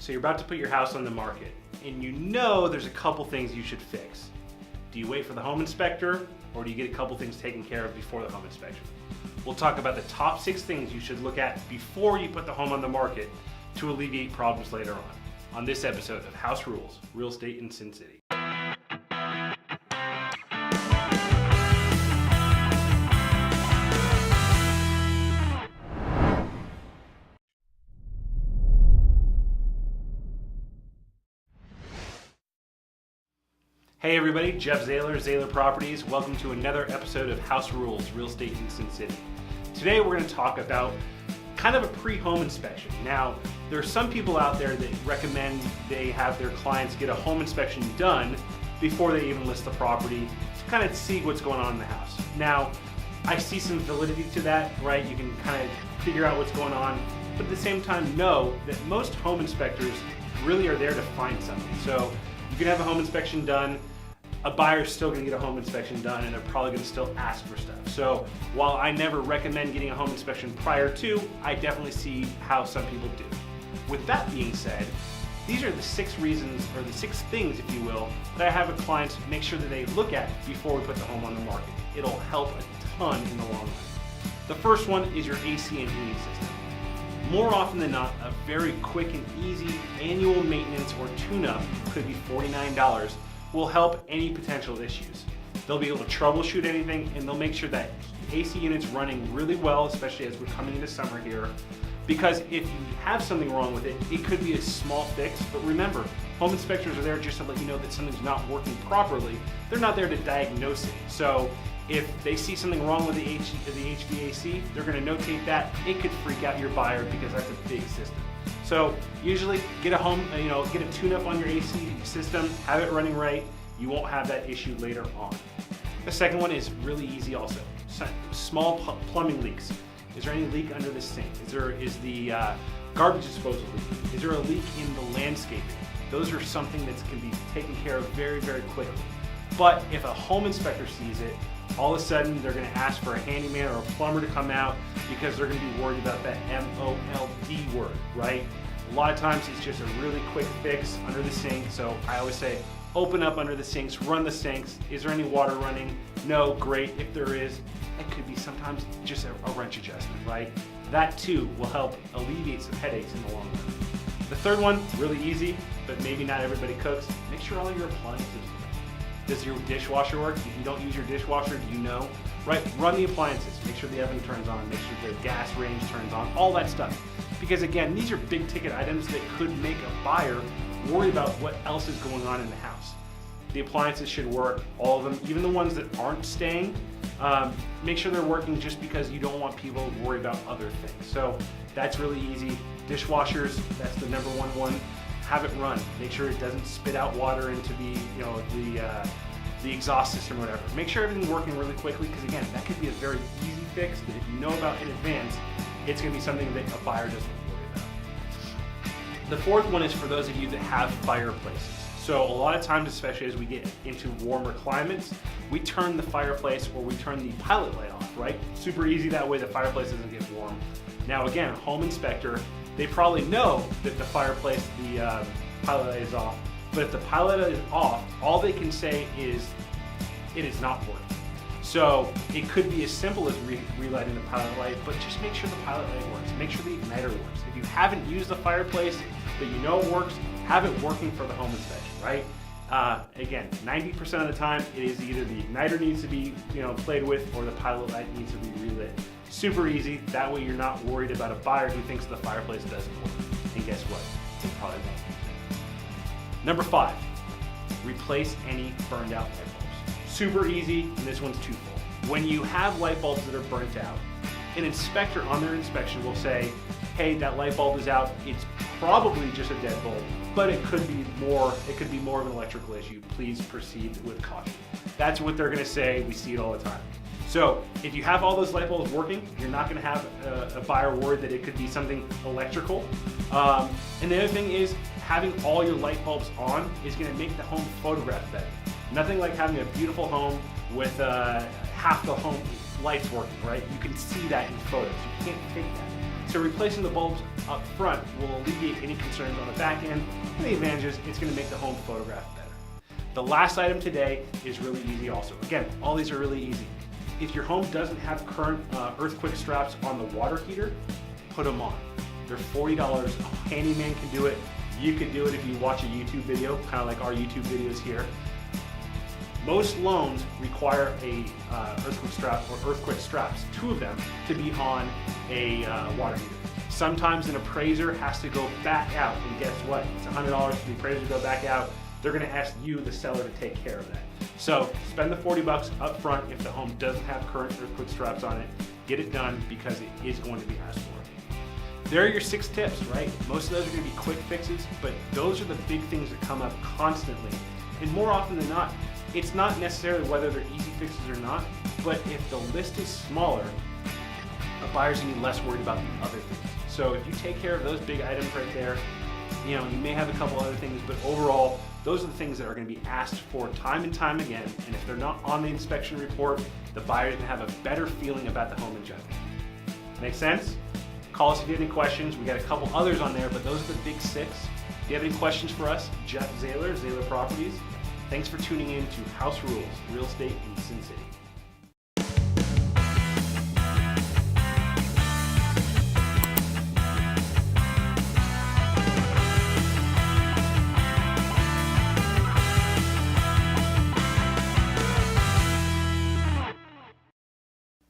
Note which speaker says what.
Speaker 1: So you're about to put your house on the market, and you know there's a couple things you should fix. Do you wait for the home inspector, or do you get a couple things taken care of before the home inspection? We'll talk about the top 6 things you should look at before you put the home on the market to alleviate problems later on this episode of House Rules, Real Estate in Sin City. Hey everybody, Jeff Zahler, Zahler Properties. Welcome to another episode of House Rules, Real Estate in Sin City. Today we're going to talk about kind of a pre-home inspection. Now, there are some people out there that recommend they have their clients get a home inspection done before they even list the property to kind of see what's going on in the house. Now, I see some validity to that, right? You can kind of figure out what's going on, but at the same time know that most home inspectors really are there to find something. So you can have a home inspection done, a buyer's still going to get a home inspection done, and they're probably going to still ask for stuff. So while I never recommend getting a home inspection prior to, I definitely see how some people do. With that being said, these are the 6 reasons, or the 6 things, if you will, that I have a client make sure that they look at before we put the home on the market. It'll help a ton in the long run. The first one is your AC and heating system. More often than not, a very quick and easy annual maintenance or tune-up, could be $49, will help any potential issues. They'll be able to troubleshoot anything, and they'll make sure that AC unit's running really well, especially as we're coming into summer here. Because if you have something wrong with it, it could be a small fix, but remember, home inspectors are there just to let you know that something's not working properly. They're not there to diagnose it. So if they see something wrong with the HVAC, they're gonna notate that. It could freak out your buyer because that's a big system. So usually get a tune-up on your AC system, have it running right. You won't have that issue later on. The second one is really easy also. Small plumbing leaks. Is there any leak under the sink? Is the garbage disposal leak? Is there a leak in the landscaping? Those are something that can be taken care of very, very quickly. But if a home inspector sees it, all of a sudden they're going to ask for a handyman or a plumber to come out because they're going to be worried about that M-O-L-D word, right? A lot of times it's just a really quick fix under the sink. So I always say, open up under the sinks, run the sinks. Is there any water running? No, great. If there is, it could be sometimes just a wrench adjustment, right? That too will help alleviate some headaches in the long run. The third one, really easy, but maybe not everybody cooks. Make sure all your appliances work. Does your dishwasher work? If you don't use your dishwasher, do you know? Right, run the appliances. Make sure the oven turns on. Make sure the gas range turns on. All that stuff. Because again, these are big ticket items that could make a buyer worry about what else is going on in the house. The appliances should work, all of them, even the ones that aren't staying. Make sure they're working just because you don't want people to worry about other things. So that's really easy. Dishwashers, that's the number one. Have it run. Make sure it doesn't spit out water into the exhaust system or whatever. Make sure everything's working really quickly, because again, that could be a very easy fix that if you know about in advance, it's going to be something that a buyer doesn't worry about. The fourth one is for those of you that have fireplaces. So a lot of times, especially as we get into warmer climates, we turn the fireplace or we turn the pilot light off, right? Super easy, that way the fireplace doesn't get warm. Now again, a home inspector, they probably know that the fireplace, the pilot light is off, but if the pilot light is off, all they can say is it is not working. So it could be as simple as relighting the pilot light, but just make sure the pilot light works. Make sure the igniter works. If you haven't used the fireplace, but you know it works, have it working for the home inspection, right? Again, 90% of the time, it is either the igniter needs to be played with, or the pilot light needs to be relit. Super easy. That way you're not worried about a buyer who thinks the fireplace doesn't work. And guess what? They probably won't. Number 5, replace any burned out light bulbs. Super easy, and this one's twofold. When you have light bulbs that are burnt out, an inspector on their inspection will say, hey, that light bulb is out. It's probably just a dead bulb, but it could be more of an electrical issue. Please proceed with caution. That's what they're gonna say. We see it all the time. So if you have all those light bulbs working, you're not gonna have a buyer worried that it could be something electrical. And the other thing is, having all your light bulbs on is gonna make the home photograph better. Nothing like having a beautiful home with half the home lights working, right? You can see that in photos. You can't take that. So replacing the bulbs up front will alleviate any concerns on the back end, and the advantage is it's going to make the home photograph better. The last item today is really easy also. Again, all these are really easy. If your home doesn't have current earthquake straps on the water heater, put them on. They're $40. A handyman can do it. You could do it if you watch a YouTube video, kind of like our YouTube videos here. Most loans require a earthquake strap or earthquake straps, 2 of them, to be on a water heater. Sometimes an appraiser has to go back out, and guess what? It's $100 for the appraiser to go back out. They're going to ask you, the seller, to take care of that. So spend the $40 up front if the home doesn't have current earthquake straps on it. Get it done because it is going to be asked for. There are your 6 tips, right? Most of those are going to be quick fixes, but those are the big things that come up constantly. And more often than not, it's not necessarily whether they're easy fixes or not, but if the list is smaller, a buyer's going to be less worried about the other things. So if you take care of those big items right there, you may have a couple other things, but overall, those are the things that are going to be asked for time and time again. And if they're not on the inspection report, the buyer is going to have a better feeling about the home in general. Make sense? Call us if you have any questions. We got a couple others on there, but those are the big 6. If you have any questions for us, Jeff Zahler, Zahler Properties. Thanks for tuning in to House Rules, Real Estate in Sin City.